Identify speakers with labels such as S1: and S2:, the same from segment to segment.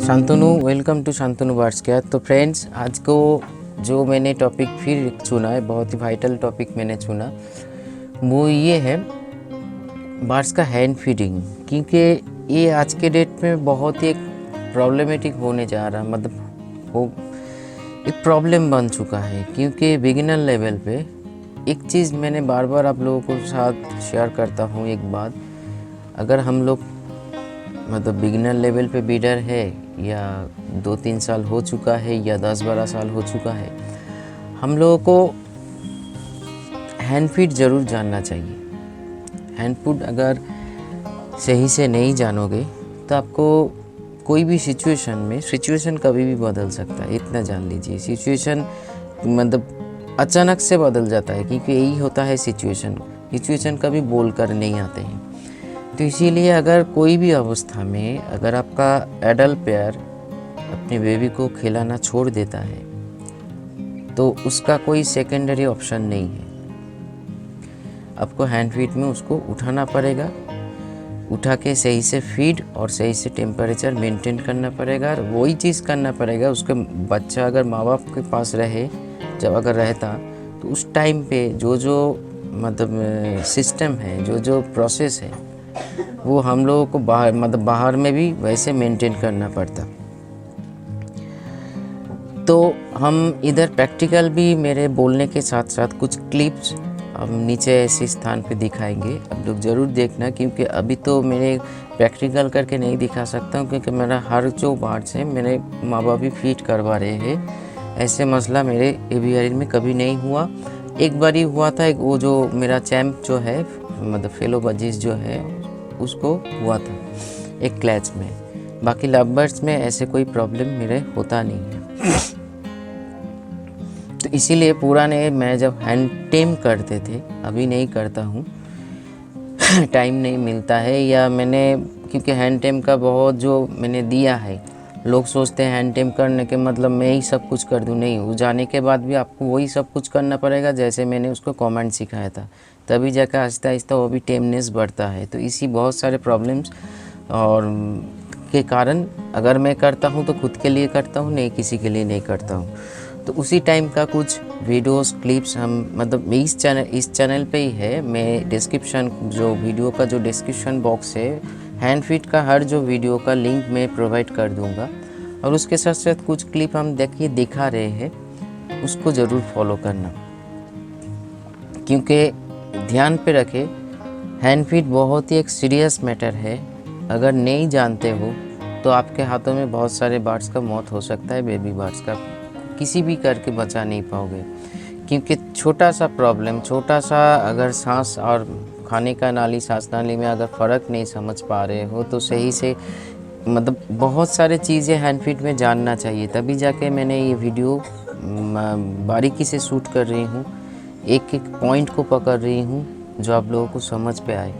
S1: Shantanu, welcome to Shantanu birds care. तो friends, आज को जो मैंने टॉपिक फिर चुना है, बहुत ही वाइटल टॉपिक मैंने चुना, वो ये है बर्ड्स का हैंड फीडिंग। क्योंकि ये आज के डेट में बहुत ही एक प्रॉब्लमेटिक होने जा रहा, मतलब वो एक प्रॉब्लम बन चुका है। क्योंकि बिगिनर लेवल पे एक चीज़ मैंने बार बार आप लोगों को साथ शेयर करता हूँ, एक बात, अगर हम लोग मतलब बिगिनर लेवल पे बीडर है या 2-3 साल हो चुका है या 10-12 साल हो चुका है, हम लोगों को हैंड फीड ज़रूर जानना चाहिए। हैंड फूड अगर सही से नहीं जानोगे तो आपको कोई भी सिचुएशन कभी भी बदल सकता है, इतना जान लीजिए। सिचुएशन मतलब अचानक से बदल जाता है, क्योंकि यही होता है सिचुएशन कभी बोल कर नहीं आते हैं। तो इसीलिए अगर कोई भी अवस्था में अगर आपका एडल्ट पेयर अपने बेबी को खिलाना छोड़ देता है तो उसका कोई सेकेंडरी ऑप्शन नहीं है। आपको हैंड फीड में उसको उठाना पड़ेगा, उठा के सही से फीड और सही से टेम्परेचर मेंटेन करना पड़ेगा। और वही चीज़ करना पड़ेगा, उसके बच्चा अगर माँ बाप के पास रहे, जब अगर रहता तो उस टाइम पे जो मतलब सिस्टम है, जो प्रोसेस है, वो हम लोगों को बाहर में भी वैसे मेंटेन करना पड़ता। तो हम इधर प्रैक्टिकल भी मेरे बोलने के साथ साथ कुछ क्लिप्स हम नीचे ऐसे स्थान पे दिखाएंगे, आप लोग ज़रूर देखना। क्योंकि अभी तो मैंने प्रैक्टिकल करके नहीं दिखा सकता हूँ, क्योंकि मेरा हर जो बर्ड्स है मेरे माँ बाप भी फीड करवा रहे हैं। ऐसे मसला मेरे एवियरी में कभी नहीं हुआ। एक बार ही हुआ था, एक वो जो मेरा चैम्प जो है, मतलब फेलो बजीज जो है, उसको हुआ था एक क्लैच में। बाकी लवबर्ड्स में ऐसे कोई प्रॉब्लम मेरे होता नहीं है। तो इसीलिए पुराने मैं जब हैंड टेम करते थे, अभी नहीं करता हूँ टाइम नहीं मिलता है, या मैंने क्योंकि हैंड टेम का बहुत जो मैंने दिया है, लोग सोचते हैं हैंड टेम करने के मतलब मैं ही सब कुछ कर दूँ। नहीं, वो जाने के बाद भी आपको वही सब कुछ करना पड़ेगा जैसे मैंने उसको कमांड सिखाया था, तभी जाकर आहिस्ता आहिस्ता वो भी टेमनेस बढ़ता है। तो इसी बहुत सारे प्रॉब्लम्स और के कारण अगर मैं करता हूँ तो खुद के लिए करता हूँ, नहीं किसी के लिए नहीं करता हूँ। तो उसी टाइम का कुछ वीडियोस क्लिप्स हम मतलब इस चैनल पे ही है। मैं डिस्क्रिप्शन जो वीडियो का जो डिस्क्रिप्शन बॉक्स है, हैंड फीड का हर जो वीडियो का लिंक मैं प्रोवाइड कर दूंगा। और उसके साथ साथ कुछ क्लिप हम दिखा रहे हैं, उसको ज़रूर फॉलो करना। क्योंकि ध्यान पे रखे, हैंड फीड बहुत ही एक सीरियस मैटर है। अगर नहीं जानते हो तो आपके हाथों में बहुत सारे बर्ड्स का मौत हो सकता है, बेबी बर्ड्स का किसी भी करके बचा नहीं पाओगे। क्योंकि छोटा सा प्रॉब्लम, छोटा सा अगर सांस और खाने का नाली, सांस नाली में अगर फ़र्क नहीं समझ पा रहे हो तो सही से मतलब बहुत सारे चीज़ें हैंड फीड में जानना चाहिए। तभी जाके मैंने ये वीडियो बारीकी से शूट कर रही हूँ, एक एक पॉइंट को पकड़ रही हूँ जो आप लोगों को समझ पे आए।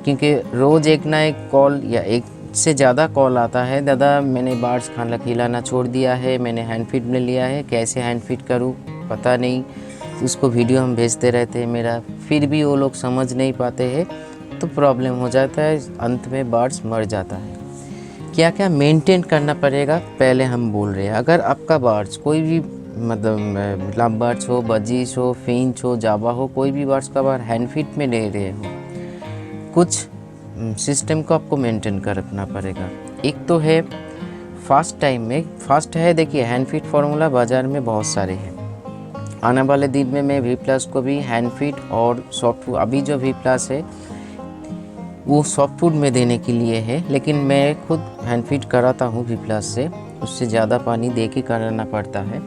S1: क्योंकि रोज़ एक ना एक कॉल या एक से ज़्यादा कॉल आता है, दादा मैंने बर्ड्स खाना खिलाना छोड़ दिया है, मैंने हैंड फीड में लिया है, कैसे हैंड फीड करूँ पता नहीं। उसको वीडियो हम भेजते रहते हैं मेरा, फिर भी वो लोग समझ नहीं पाते हैं, तो प्रॉब्लम हो जाता है, अंत में बर्ड्स मर जाता है। क्या क्या मेंटेन करना पड़ेगा पहले हम बोल रहे हैं। अगर आपका बर्ड्स कोई भी मतलब लव बर्ड्स हो, बजीज हो, फिंच हो, जावा हो, कोई भी बर्ड्स का बार हैंड फीड में ले रहे हो, कुछ सिस्टम को आपको मेंटेन कर रखना पड़ेगा। एक तो है फास्ट टाइम में, फास्ट है, देखिए हैंड फीड फार्मूला बाज़ार में बहुत सारे हैं। आने वाले दिन में मैं V+ को भी हैंड फीड और सॉफ्ट फूड, अभी जो V+ है वो सॉफ्ट फूड में देने के लिए है, लेकिन मैं खुद हैंड फीड कराता हूँ V+ से, उससे ज़्यादा पानी दे के कराना पड़ता है।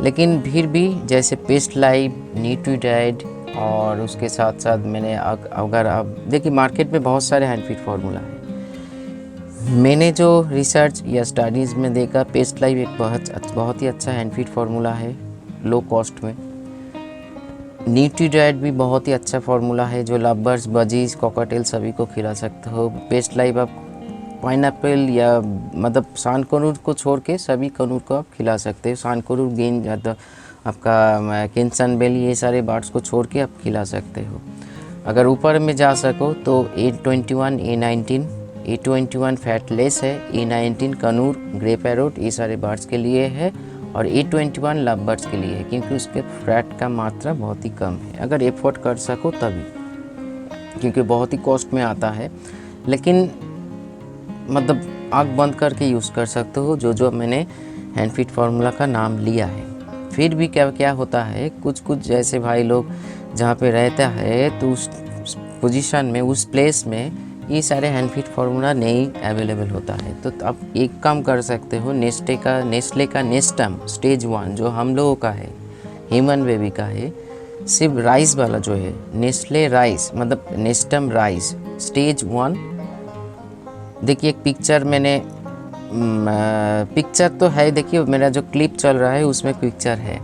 S1: लेकिन फिर भी जैसे पेस्ट लाइव, न्यूट्रीडाइट और उसके साथ साथ मैंने अगर आप देखिए मार्केट में बहुत सारे हैंड फीड फार्मूला है। मैंने जो रिसर्च या स्टडीज़ में देखा, पेस्ट लाइव एक बहुत ही अच्छा हैंड फीड फार्मूला है लो कॉस्ट में। न्यूट्रीडाइट भी बहुत ही अच्छा फार्मूला है जो लवबर्ड्स, बजीज, कॉकटेल सभी को खिला सकते हो। पेस्ट लाइव आप पाइनएप्पल या मतलब सानकोनूर को छोड़ के सभी कनूर को आप खिला सकते हो। सानकोनूर, गेंद, आपका किंसन बेली, ये सारे बर्ड्स को छोड़ के आप खिला सकते हो। अगर ऊपर में जा सको तो A21, A19, A21 फैटलेस है, A19 कनूर, ग्रे पैरोट, ये सारे बर्ड्स के लिए है, और A21 लव बर्ड्स के लिए है, क्योंकि उसके फैट का मात्रा बहुत ही कम है। अगर एफोर्ड कर सको तभी, क्योंकि बहुत ही कॉस्ट में आता है, लेकिन मतलब आँख बंद करके यूज़ कर सकते हो जो मैंने हैंडफिट फार्मूला का नाम लिया है। फिर भी क्या होता है, कुछ जैसे भाई लोग जहाँ पे रहता है तो उस पोजीशन में, उस प्लेस में ये सारे हैंडफिट फार्मूला नहीं अवेलेबल होता है। तो आप एक काम कर सकते हो, नेस्ले का नेस्टम स्टेज 1 जो हम लोगों का है, ह्यूमन बेबी का है, सिर्फ राइस वाला जो है नेस्ले राइस, मतलब नेस्टम राइस स्टेज 1। देखिए एक पिक्चर मैंने पिक्चर तो है, देखिए मेरा जो क्लिप चल रहा है उसमें पिक्चर है,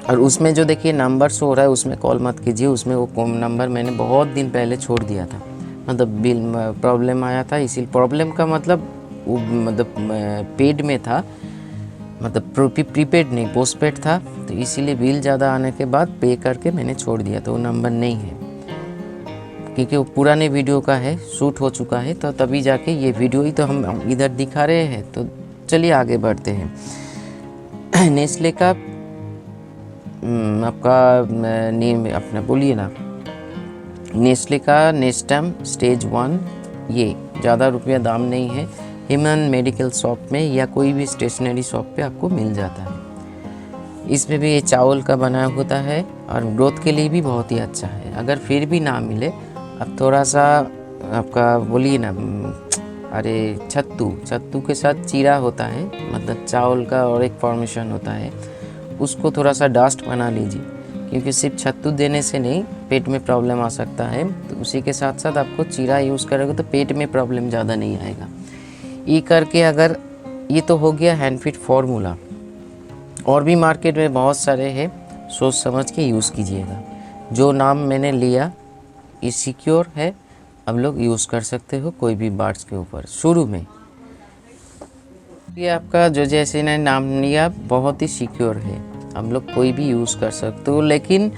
S1: और उसमें जो देखिए नंबर शो हो रहा है उसमें कॉल मत कीजिए, उसमें वो नंबर मैंने बहुत दिन पहले छोड़ दिया था, मतलब बिल प्रॉब्लम आया था, इसी प्रॉब्लम का मतलब वो मतलब पेड में था, मतलब प्रीपेड नहीं पोस्टपेड था, तो इसीलिए बिल ज़्यादा आने के बाद पे करके मैंने छोड़ दिया, तो वो नंबर नहीं है, क्योंकि वो पुराने वीडियो का है, शूट हो चुका है, तो तभी जाके ये वीडियो ही तो हम इधर दिखा रहे हैं। तो चलिए आगे बढ़ते हैं। नेस्ले का आपका नेम अपना बोलिए ना, नेस्ले का नेस्टम स्टेज 1, ये ज़्यादा रुपया दाम नहीं है, ह्यूमन मेडिकल शॉप में या कोई भी स्टेशनरी शॉप पे आपको मिल जाता है। इसमें भी ये चावल का बना होता है और ग्रोथ के लिए भी बहुत ही अच्छा है। अगर फिर भी ना मिले, अब थोड़ा सा आपका बोलिए ना, अरे छत्तू के साथ चीरा होता है, मतलब चावल का और एक फॉर्मेशन होता है, उसको थोड़ा सा डस्ट बना लीजिए, क्योंकि सिर्फ छत्तू देने से नहीं पेट में प्रॉब्लम आ सकता है, तो उसी के साथ साथ आपको चीरा यूज़ करोगे तो पेट में प्रॉब्लम ज़्यादा नहीं आएगा। ये करके अगर, ये तो हो गया हैंडफिट फार्मूला, और भी मार्केट में बहुत सारे हैं, सोच समझ के यूज़ कीजिएगा। जो नाम मैंने लिया ये सिक्योर है, हम लोग यूज़ कर सकते हो कोई भी बर्ड्स के ऊपर। शुरू में ये आपका जो जैसे ना नाम लिया बहुत ही सिक्योर है, हम लोग कोई भी यूज़ कर सकते हो, लेकिन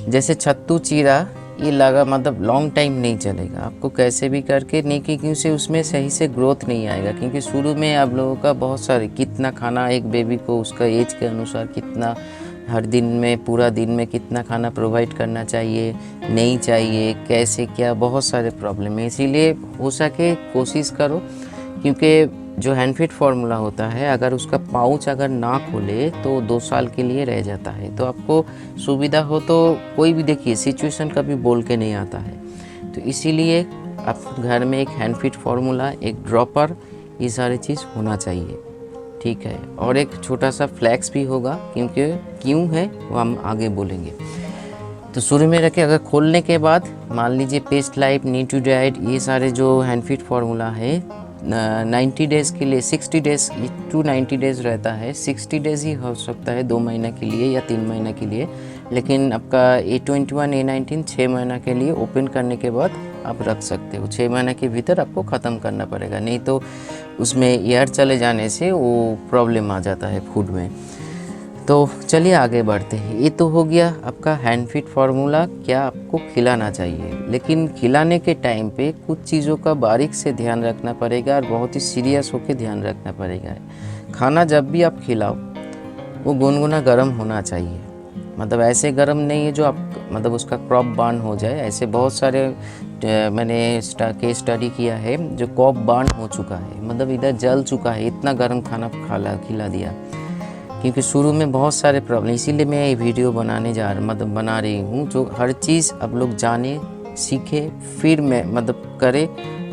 S1: जैसे छत्तू चीरा ये लगा मतलब लॉन्ग टाइम नहीं चलेगा, आपको कैसे भी करके नहीं, क्योंकि उसमें सही से ग्रोथ नहीं आएगा, क्योंकि शुरू में आप लोगों का बहुत सारे कितना खाना एक बेबी को उसका एज के अनुसार कितना, हर दिन में पूरा दिन में कितना खाना प्रोवाइड करना चाहिए नहीं चाहिए, कैसे क्या, बहुत सारे प्रॉब्लम है। इसीलिए हो सके कोशिश करो, क्योंकि जो हैंडफिट फार्मूला होता है अगर उसका पाउच अगर ना खोले तो 2 साल के लिए रह जाता है। तो आपको सुविधा हो तो कोई भी, देखिए सिचुएशन कभी बोल के नहीं आता है, तो इसीलिए आप घर में एक हैंडफिट फार्मूला, एक ड्रॉपर, ये सारी चीज़ होना चाहिए, ठीक है। और एक छोटा सा फ्लैक्स भी होगा, क्योंकि क्यों है वो हम आगे बोलेंगे। तो शुरू में रखे, अगर खोलने के बाद मान लीजिए पेस्ट लाइफ, न्यूट्रीडाइट, ये सारे जो हैंडफिट फार्मूला है 90 डेज़ के लिए, 60 डेज़ टू 90 डेज़ रहता है, 60 डेज़ ही हो सकता है 2 महीना के लिए या 3 महीना के लिए, लेकिन आपका A21 A19 6 महीना के लिए ओपन करने के बाद आप रख सकते हो। 6 महीने के भीतर आपको ख़त्म करना पड़ेगा, नहीं तो उसमें एयर चले जाने से वो प्रॉब्लम आ जाता है फूड में। तो चलिए आगे बढ़ते हैं। ये तो हो गया आपका हैंडफिट फार्मूला, क्या आपको खिलाना चाहिए, लेकिन खिलाने के टाइम पे कुछ चीज़ों का बारीक से ध्यान रखना पड़ेगा और बहुत ही सीरियस होकर ध्यान रखना पड़ेगा। खाना जब भी आप खिलाओ वो गुनगुना गर्म होना चाहिए, मतलब ऐसे गर्म नहीं है जो आप मतलब उसका क्रॉप बर्न हो जाए। ऐसे बहुत सारे मैंने केस स्टडी किया है जो क्रॉप बर्न हो चुका है, मतलब इधर जल चुका है, इतना गर्म खाना खिला दिया। क्योंकि शुरू में बहुत सारे प्रॉब्लम, इसीलिए मैं ये वीडियो बना रही हूँ, जो हर चीज़ आप लोग जाने सीखे फिर मैं मतलब करे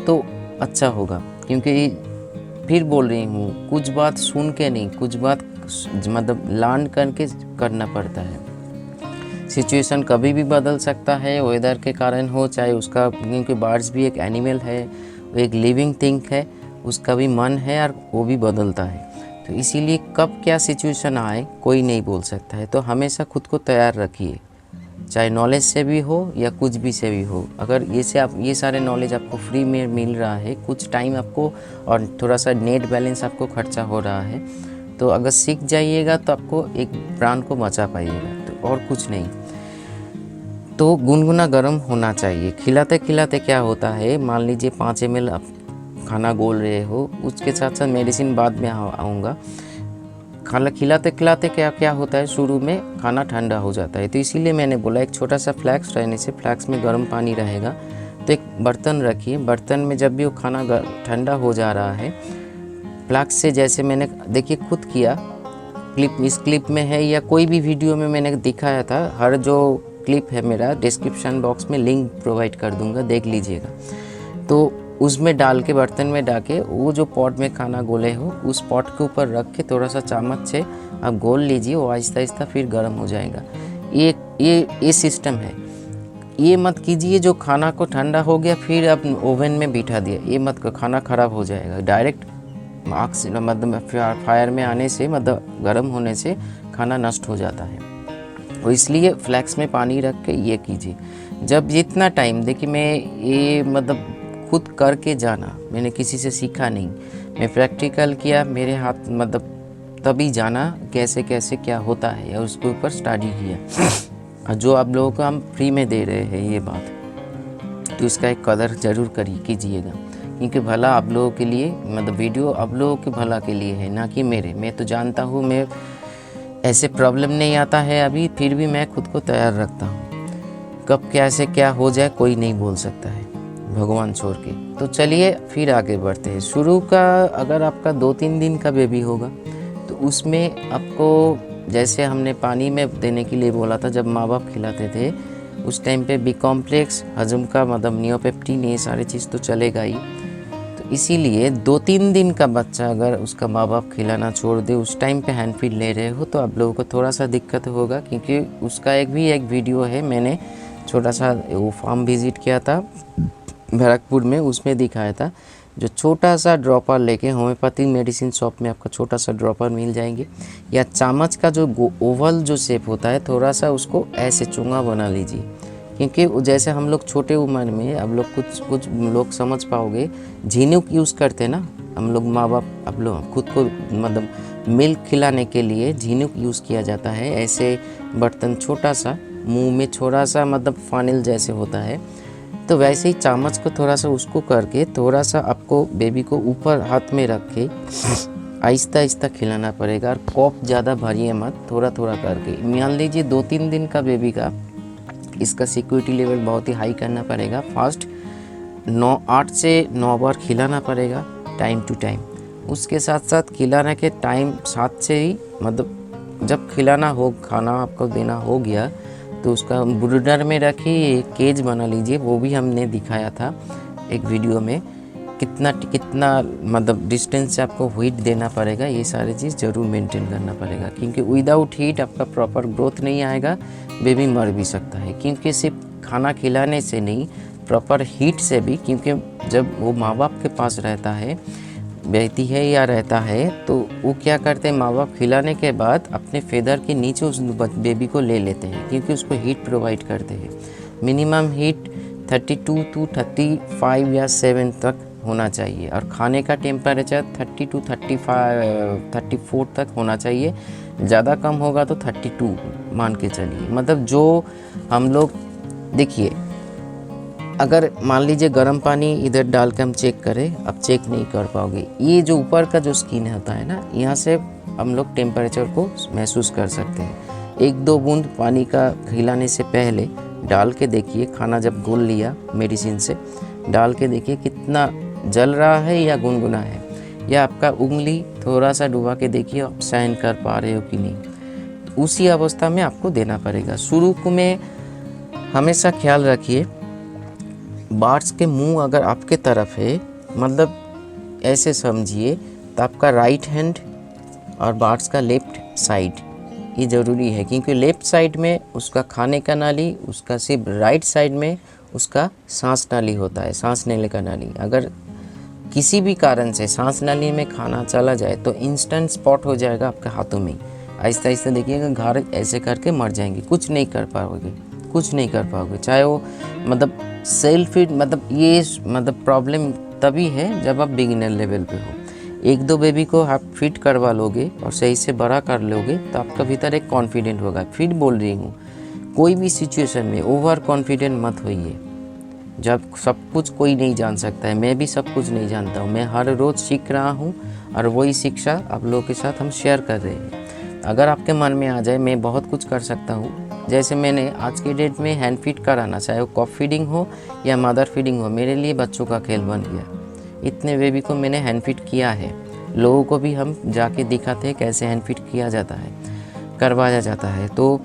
S1: तो अच्छा होगा। क्योंकि फिर बोल रही हूँ, कुछ बात सुन के नहीं, कुछ बात मतलब लर्न करके करना पड़ता है। सिचुएशन कभी भी बदल सकता है, वेदर के कारण हो चाहे उसका, क्योंकि बर्ड्स भी एक एनिमल है, वो एक लिविंग थिंग है, उसका भी मन है और वो भी बदलता है। तो इसीलिए कब क्या सिचुएशन आए कोई नहीं बोल सकता है। तो हमेशा खुद को तैयार रखिए, चाहे नॉलेज से भी हो या कुछ भी से भी हो। अगर ये सारे नॉलेज आपको फ्री में मिल रहा है, कुछ टाइम आपको और थोड़ा सा नेट बैलेंस आपको खर्चा हो रहा है, तो अगर सीख जाइएगा तो आपको एक प्राण को बचा पाइएगा, तो और कुछ नहीं। तो गुनगुना गर्म होना चाहिए। खिलाते खिलाते क्या होता है, मान लीजिए 5 ml आप खाना गोल रहे हो, उसके साथ साथ मेडिसिन बाद में आऊँगा। खाना खिलाते खिलाते क्या क्या होता है, शुरू में खाना ठंडा हो जाता है। तो इसीलिए मैंने बोला एक छोटा सा फ्लैक्स रहने से, फ्लैक्स में गर्म पानी रहेगा। तो एक बर्तन रखिए, बर्तन में जब भी वो खाना ठंडा हो जा रहा है, फ्लैक्स से जैसे मैंने देखिए खुद किया, क्लिप इस क्लिप में है या कोई भी वीडियो में मैंने दिखाया था, हर जो क्लिप है मेरा डिस्क्रिप्शन बॉक्स में लिंक प्रोवाइड कर दूंगा, देख लीजिएगा। तो उसमें डाल के, बर्तन में डाल के, वो जो पॉट में खाना गोले हो उस पॉट के ऊपर रख के थोड़ा सा चम्मच से आप गोल लीजिए, वो आहिस्ता आहिस्ता फिर गर्म हो जाएगा। ये सिस्टम है। ये मत कीजिए जो खाना को ठंडा हो गया फिर आप ओवन में बिठा दिया, ये मत कर, खाना ख़राब हो जाएगा। डायरेक्ट आग से मतलब फायर में आने से, मतलब गर्म होने से खाना नष्ट हो जाता है। और इसलिए फ्लैक्स में पानी रख के ये कीजिए। जब जितना टाइम, देखिए मैं ये मतलब खुद करके जाना, मैंने किसी से सीखा नहीं, मैं प्रैक्टिकल किया, मेरे हाथ मतलब तभी जाना कैसे कैसे क्या होता है, या उसके ऊपर स्टडी किया। और जो आप लोगों को हम फ्री में दे रहे हैं ये बात, तो इसका एक कदर ज़रूर कीजिएगा, क्योंकि भला आप लोगों के लिए, मतलब वीडियो आप लोगों के भला के लिए है, ना कि मेरे। मैं तो जानता हूँ मैं ऐसे प्रॉब्लम नहीं आता है अभी, फिर भी मैं खुद को तैयार रखता हूँ। कब कैसे क्या हो जाए कोई नहीं बोल सकता है, भगवान छोड़ के। तो चलिए फिर आगे बढ़ते हैं। शुरू का अगर आपका 2-3 दिन का बेबी होगा तो उसमें आपको, जैसे हमने पानी में देने के लिए बोला था जब माँ बाप खिलाते थे, उस टाइम पे बी कॉम्प्लेक्स, हजम का मतलब नियोपेप्टिन, ये सारी चीज़ तो चलेगा ही। तो इसीलिए 2-3 दिन का बच्चा अगर उसका माँ बाप खिलाना छोड़ दे, उस टाइम पे हैंड फीड ले रहे हो, तो आप लोगों को थोड़ा सा दिक्कत होगा, क्योंकि उसका एक वीडियो है, मैंने छोटा सा वो फार्म विज़िट किया था भरतपुर में, उसमें दिखाया था। जो छोटा सा ड्रॉपर लेके, होम्योपैथिक मेडिसिन शॉप में आपका छोटा सा ड्रॉपर मिल जाएंगे, या चामच का जो ओवल जो शेप होता है, थोड़ा सा उसको ऐसे चुंगा बना लीजिए। क्योंकि जैसे हम लोग छोटे उम्र में, अब लोग कुछ लोग समझ पाओगे, झीनुक यूज़ करते हैं ना हम लोग, माँ बाप, अब लोग खुद को मतलब मिल्क खिलाने के लिए झीनुक यूज़ किया जाता है। ऐसे बर्तन छोटा सा, मुंह में छोटा सा मतलब फानिल जैसे होता है, तो वैसे ही चामच को थोड़ा सा उसको करके, थोड़ा सा आपको बेबी को ऊपर हाथ में रख के आहिस्ता आहिस्ता खिलाना पड़ेगा। और कॉप ज़्यादा भरिए मत, थोड़ा थोड़ा करके। मान लीजिए 2-3 दिन का बेबी का, इसका सिक्योरिटी लेवल बहुत ही हाई करना पड़ेगा। फास्ट 8 से 9 बार खिलाना पड़ेगा टाइम टू टाइम। उसके साथ साथ खिलाने के टाइम 7 से ही, मतलब जब खिलाना हो, खाना आपको देना हो गया, तो उसका ब्रूडर में रखिए, एक केज बना लीजिए। वो भी हमने दिखाया था एक वीडियो में, कितना मतलब डिस्टेंस से आपको हीट देना पड़ेगा, ये सारी चीज़ ज़रूर मेंटेन करना पड़ेगा, क्योंकि विदाउट हीट आपका प्रॉपर ग्रोथ नहीं आएगा, बेबी मर भी सकता है। क्योंकि सिर्फ खाना खिलाने से नहीं, प्रॉपर हीट से भी, क्योंकि जब वो माँ बाप के पास रहता है, रहती है या रहता है, तो वो क्या करते हैं, माँ बाप खिलाने के बाद अपने फेदर के नीचे उस बेबी को ले लेते हैं, क्योंकि उसको हीट प्रोवाइड करते हैं। मिनिमम हीट 32 to 35 या 7 तक होना चाहिए, और खाने का टेम्परेचर 30 to 34 तक होना चाहिए। ज़्यादा कम होगा तो 32 मान के चलिए। मतलब जो हम लोग, देखिए अगर मान लीजिए गर्म पानी इधर डाल के हम चेक करें, अब चेक नहीं कर पाओगे। ये जो ऊपर का जो स्किन होता है ना, यहाँ से हम लोग टेम्परेचर को महसूस कर सकते हैं। 1-2 बूंद पानी का खिलाने से पहले डाल के देखिए, खाना जब घोल लिया मेडिसिन से, डाल के देखिए कितना जल रहा है या गुनगुना है, या आपका उंगली थोड़ा सा डुबा के देखिए आप सहन कर पा रहे हो कि नहीं। तो उसी अवस्था में आपको देना पड़ेगा। शुरू में हमेशा ख्याल रखिए, बार्स के मुंह अगर आपके तरफ है, मतलब ऐसे समझिए, तो आपका राइट हैंड और बार्स का लेफ्ट साइड, ये ज़रूरी है, क्योंकि लेफ़्ट साइड में उसका खाने का नाली, उसका सिर्फ राइट साइड में उसका सांस नाली होता है, सांस लेने का नाली। अगर किसी भी कारण से सांस नाली में खाना चला जाए तो इंस्टेंट स्पॉट हो जाएगा आपके हाथों में। आहिस्ता आहिस्ता देखिएगा, घर ऐसे करके मर जाएंगे, कुछ नहीं कर पाओगे। चाहे वो मतलब सेल्फ फीड, मतलब ये मतलब प्रॉब्लम तभी है जब आप बिगिनर लेवल पे हो। 1-2 बेबी को आप फीड करवा लोगे और सही से बड़ा कर लोगे, तो आपका भीतर एक कॉन्फिडेंट होगा। फिर बोल रही हूँ, कोई भी सिचुएशन में ओवर कॉन्फिडेंट मत होइए। जब सब कुछ कोई नहीं जान सकता है, मैं भी सब कुछ नहीं जानता हूँ, मैं हर रोज़ सीख रहा हूँ और वही शिक्षा आप लोगों के साथ हम शेयर कर रहे हैं। अगर आपके मन में आ जाए मैं बहुत कुछ कर सकता हूँ, जैसे मैंने आज के डेट में हैंड फीड कराना, चाहे वो कॉफ फीडिंग हो या मदर फीडिंग हो, मेरे लिए बच्चों का खेल बन गया। इतने बेबी को मैंने हैंड फीड किया है, लोगों को भी हम जाके दिखाते हैं कैसे हैंड फीड किया जाता है, करवाया जाता है। तो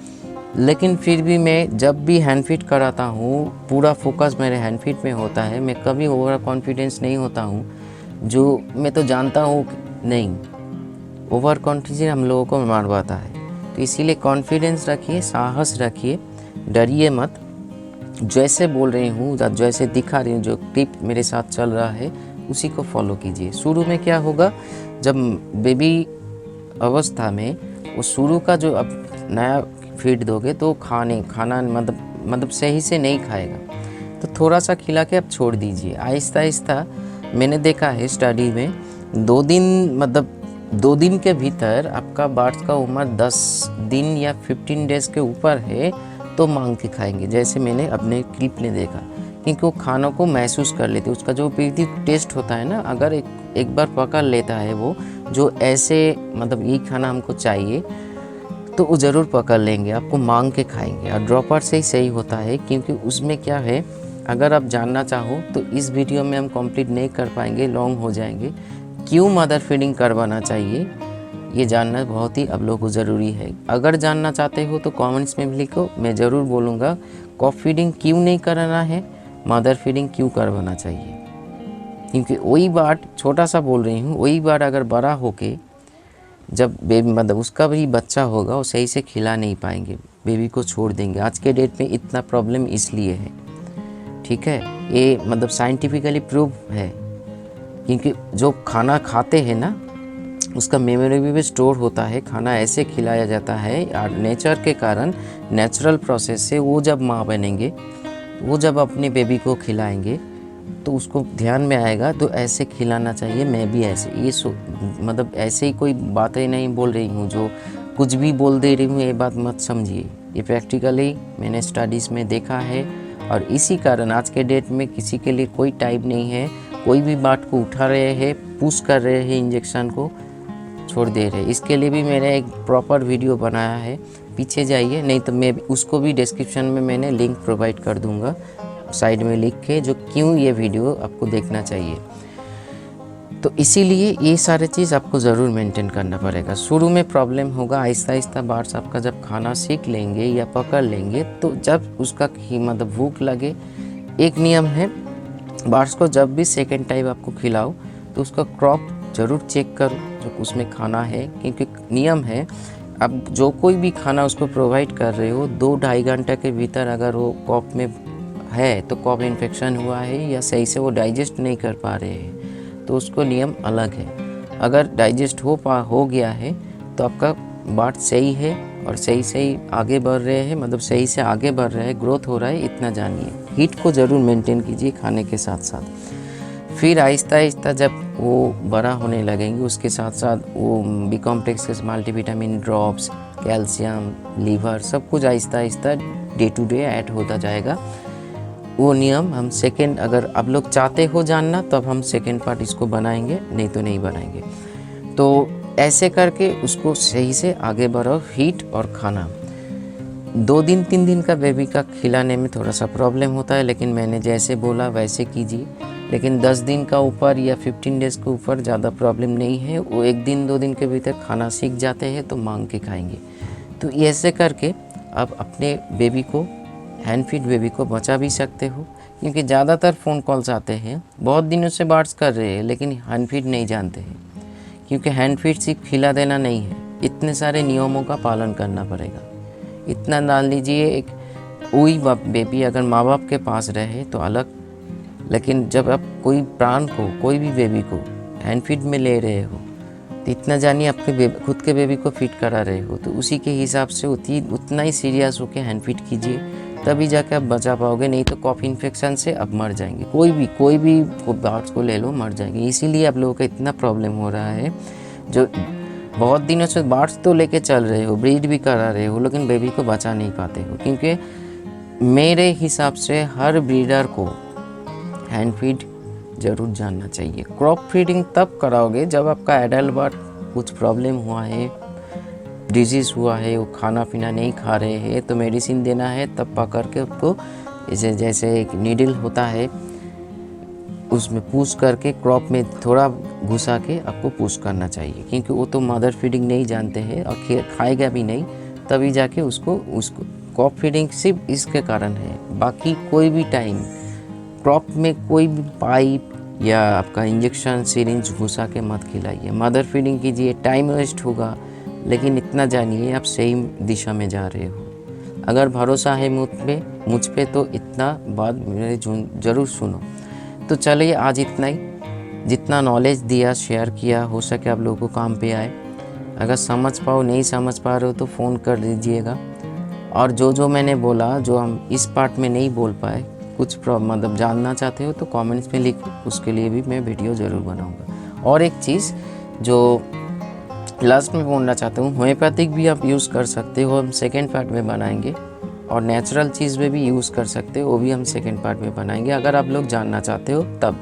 S1: लेकिन फिर भी मैं जब भी हैंड फीड कराता हूँ पूरा फोकस मेरे हैंड फीड में होता है, मैं कभी ओवर कॉन्फिडेंस नहीं होता हूँ। जो मैं तो जानता हूँ नहीं, ओवर कॉन्फिडेंस हम लोगों को मारवाता है। तो इसीलिए कॉन्फिडेंस रखिए, साहस रखिए, डरिए मत। जैसे बोल रही हूँ, जैसे दिखा रही हूँ, जो टिप मेरे साथ चल रहा है उसी को फॉलो कीजिए। शुरू में क्या होगा, जब बेबी अवस्था में वो शुरू का जो अब नया फीड दोगे तो खाना मतलब सही से नहीं खाएगा, तो थोड़ा सा खिला के अब छोड़ दीजिए आहिस्ता आहिस्ता। मैंने देखा है स्टडी में 2 दिन के भीतर आपका बार्स का उम्र 10 दिन या 15 डेज़ के ऊपर है तो मांग के खाएंगे, जैसे मैंने अपने क्लिप में देखा, क्योंकि वो खानों को महसूस कर लेते। उसका जो पीती टेस्ट होता है ना, अगर एक बार पकड़ लेता है वो, जो ऐसे मतलब ये खाना हमको चाहिए तो वो ज़रूर पकड़ लेंगे, आपको मांग के खाएंगे। और ड्रॉपर से ही सही होता है, क्योंकि उसमें क्या है, अगर आप जानना चाहो तो इस वीडियो में हम कंप्लीट नहीं कर पाएंगे, लॉन्ग हो जाएंगे। क्यों मदर फीडिंग करवाना चाहिए ये जानना बहुत ही आप लोगों को ज़रूरी है। अगर जानना चाहते हो तो कमेंट्स में भी लिखो, मैं ज़रूर बोलूँगा कॉफ फीडिंग क्यों नहीं कराना है, मदर फीडिंग क्यों करवाना चाहिए। क्योंकि वही बात छोटा सा बोल रही हूँ, वही बात अगर बड़ा होके जब बेबी मतलब उसका भी बच्चा होगा, वो सही से खिला नहीं पाएंगे, बेबी को छोड़ देंगे। आज के डेट में इतना प्रॉब्लम इसलिए है, ठीक है, ये मतलब साइंटिफिकली प्रूव है। क्योंकि जो खाना खाते हैं ना, उसका मेमोरी भी स्टोर होता है, खाना ऐसे खिलाया जाता है और नेचर के कारण, नेचुरल प्रोसेस से वो जब माँ बनेंगे, वो जब अपने बेबी को खिलाएंगे तो उसको ध्यान में आएगा तो ऐसे खिलाना चाहिए। मैं भी ऐसे मतलब ऐसे ही कोई बातें नहीं बोल रही हूँ, जो कुछ भी बोल दे रही हूँ ये बात मत समझिए, ये प्रैक्टिकली मैंने स्टडीज़ में देखा है। और इसी कारण आज के डेट में किसी के लिए कोई टाइम नहीं है, कोई भी बात को उठा रहे हैं, पुश कर रहे हैं, इंजेक्शन को छोड़ दे रहे हैं। इसके लिए भी मैंने एक प्रॉपर वीडियो बनाया है, पीछे जाइए, नहीं तो मैं उसको भी डिस्क्रिप्शन में मैंने लिंक प्रोवाइड कर दूँगा साइड में लिख के, जो क्यों ये वीडियो आपको देखना चाहिए। तो इसीलिए ये सारे चीज़ आपको ज़रूर मेंटेन करना पड़ेगा। शुरू में प्रॉब्लम होगा, आहिस्ता आहिस्ता बार्स आपका जब खाना सीख लेंगे या पकड़ लेंगे, तो जब उसका मतलब भूख लगे, एक नियम है, बार्स को जब भी सेकेंड टाइम आपको खिलाओ तो उसका क्रॉप ज़रूर चेक करो जो उसमें खाना है। क्योंकि नियम है, अब जो कोई भी खाना उसको प्रोवाइड कर रहे हो, 2-2.5 घंटे के भीतर अगर वो कॉप में है तो कॉप इन्फेक्शन हुआ है या सही से वो डाइजेस्ट नहीं कर पा रहे हैं, तो उसको नियम अलग है। अगर डाइजेस्ट हो गया है तो आपका बात सही है और सही आगे बढ़ रहे हैं, मतलब सही से आगे बढ़ रहे हैं, ग्रोथ हो रहा है, इतना जानिए। हीट को ज़रूर मेंटेन कीजिए खाने के साथ साथ। फिर आहिस्ता आहिस्ता जब वो बड़ा होने लगेंगे, उसके साथ साथ वो बी कॉम्प्लेक्स के मल्टीविटामिन ड्रॉप्स, कैल्शियम, लीवर, सब कुछ Aahista Aahista day to day add होता जाएगा। वो नियम हम सेकेंड, अगर आप लोग चाहते हो जानना तो अब हम सेकेंड पार्ट इसको बनाएंगे, नहीं तो नहीं बनाएंगे। तो ऐसे करके उसको सही से आगे बढ़ाओ। हीट और खाना 2 दिन 3 दिन का बेबी का खिलाने में थोड़ा सा प्रॉब्लम होता है, लेकिन मैंने जैसे बोला वैसे कीजिए। लेकिन 10 दिन का ऊपर या 15 डेज़ के ऊपर ज़्यादा प्रॉब्लम नहीं है, वो 1 दिन 2 दिन के भीतर खाना सीख जाते हैं तो मांग के खाएंगे। तो ऐसे करके आप अपने बेबी को, हैंड फीड बेबी को बचा भी सकते हो। क्योंकि ज़्यादातर फ़ोन कॉल्स आते हैं, बहुत दिनों से बार्स कर रहे हैं लेकिन हैंड फीड नहीं जानते हैं। क्योंकि हैंड फीड सिर्फ खिला देना नहीं है, इतने सारे नियमों का पालन करना पड़ेगा। इतना डाल लीजिए, एक वही बेबी अगर माँ बाप के पास रहे तो अलग, लेकिन जब आप कोई प्राण को, कोई भी बेबी को हैंड फीड में ले रहे हो तो इतना जानिए आपके खुद के बेबी को फीड करा रहे हो, तो उसी के हिसाब से उतना ही सीरियस होकर हैंड फीड कीजिए, तभी जाके आप बचा पाओगे। नहीं तो कॉफ इन्फेक्शन से आप मर जाएंगे। कोई भी बार्स को ले लो, मर जाएंगे। इसीलिए आप लोगों का इतना प्रॉब्लम हो रहा है। जो बहुत दिनों से बार्ड्स तो लेके चल रहे हो, ब्रीड भी करा रहे हो, लेकिन बेबी को बचा नहीं पाते हो। क्योंकि मेरे हिसाब से हर ब्रीडर को हैंड फीड ज़रूर जानना चाहिए। क्रॉप फीडिंग तब कराओगे जब आपका एडल्ट बर्ड कुछ प्रॉब्लम हुआ है, डिजीज़ हुआ है, वो खाना पीना नहीं खा रहे हैं, तो मेडिसिन देना है, तब पकड़ के उसको जैसे एक नीडल होता है उसमें पुश करके क्रॉप में थोड़ा घुसा के आपको पुश करना चाहिए। क्योंकि वो तो मदर फीडिंग नहीं जानते हैं और खाएगा भी नहीं, तभी जाके उसको क्रॉप फीडिंग सिर्फ इसके कारण है। बाकी कोई भी टाइम क्रॉप में कोई भी पाइप या आपका इंजेक्शन सिरिंज घुसा के मत खिलाइए। मदर फीडिंग कीजिए, टाइम वेस्ट होगा, लेकिन इतना जानिए आप सही दिशा में जा रहे हो। अगर भरोसा है मुझ पे तो इतना बात मेरे ज़रूर सुनो। तो चलिए आज इतना ही, जितना नॉलेज दिया शेयर किया, हो सके आप लोगों को काम पे आए। अगर समझ पाओ, नहीं समझ पा रहे हो तो फ़ोन कर दीजिएगा। और जो मैंने बोला, जो हम इस पार्ट में नहीं बोल पाए, कुछ मतलब जानना चाहते हो तो कमेंट्स में लिखो, उसके लिए भी मैं वीडियो ज़रूर बनाऊंगा। और एक चीज़ जो लास्ट में बोलना चाहता हूँ, होम्योपैथिक भी आप यूज़ कर सकते हो, हम सेकेंड पार्ट में बनाएंगे। और नेचुरल चीज़ में भी यूज़ कर सकते हो, वो भी हम सेकेंड पार्ट में बनाएंगे, अगर आप लोग जानना चाहते हो तब,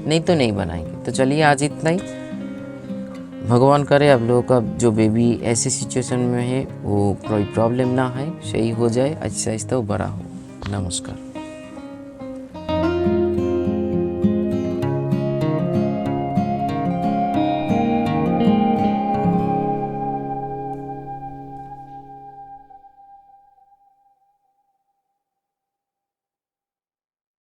S1: नहीं तो नहीं बनाएंगे। तो चलिए आज इतना ही। भगवान करे आप लोगों का जो बेबी ऐसी सिचुएशन में है वो कोई प्रॉब्लम ना है, सही हो जाए, आहिस्ता आहिस्ता वो बड़ा हो। नमस्कार।